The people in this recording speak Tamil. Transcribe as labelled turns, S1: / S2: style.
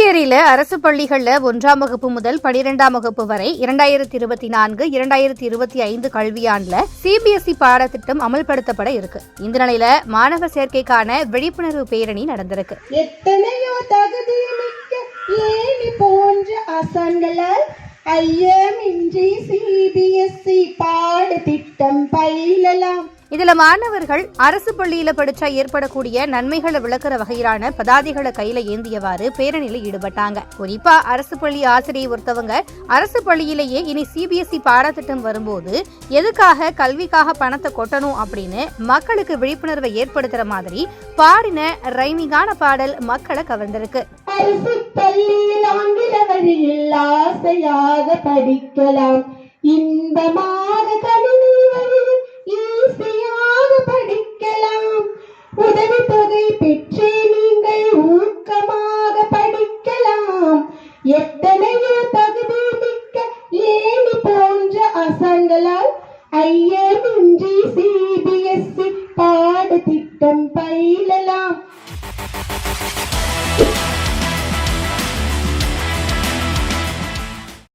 S1: புதுச்சேரியில அரசு பள்ளிகள்ல 1ஆம் வகுப்பு முதல் 12ஆம் வகுப்பு வரை 2024-2025 கல்வியாண்டுல சிபிஎஸ்இ பாடத்திட்டம் அமல்படுத்தப்பட இருக்கு. இந்த நிலையில மாணவர் சேர்க்கைக்கான விழிப்புணர்வு பேரணி நடந்திருக்கு.
S2: எத்தனையோ தகுதிமிக்க ஏணி போன்ற ஆசான்களால் ஐயமின்றி சிபிஎஸ்இ பாடத்திட்டம் பயிலலாம்.
S1: இதுல மாணவர்கள் அரசு பள்ளியில படிச்சா ஏற்படக்கூடிய நன்மைகளை விளக்குற வகையிலான பதாதைகளை கையில ஏந்தியவாறு பேரணியில ஈடுபட்டாங்க. குறிப்பா அரசு பள்ளி ஆசிரியை ஒருத்தவங்க அரசு பள்ளியிலேயே இனி சிபிஎஸ்இ பாடத்திட்டம் வரும்போது எதுக்காக கல்விக்காக பணத்தை கொட்டணும் அப்படின்னு மக்களுக்கு விழிப்புணர்வை ஏற்படுத்துற மாதிரி பாடின ரைமிங்கான பாடல் மக்களை கவர்ந்திருக்கு.
S2: அரசு பள்ளியில் ஆங்கில வழியில் ஆசையாக படிக்கலாம், இன்பமாக கணினி வழியில் ஈஸியாக படிக்கலாம், உதவித்தொகை பெற்றே நீங்கள் ஊக்கமாக படிக்கலாம். எத்தனையோ தகுதி மிக்க ஏணி போன்ற ஆசான்களால் ஐயமின்றி சிபிஎஸ்இ பாடத்திட்டம் பயிலலாம்.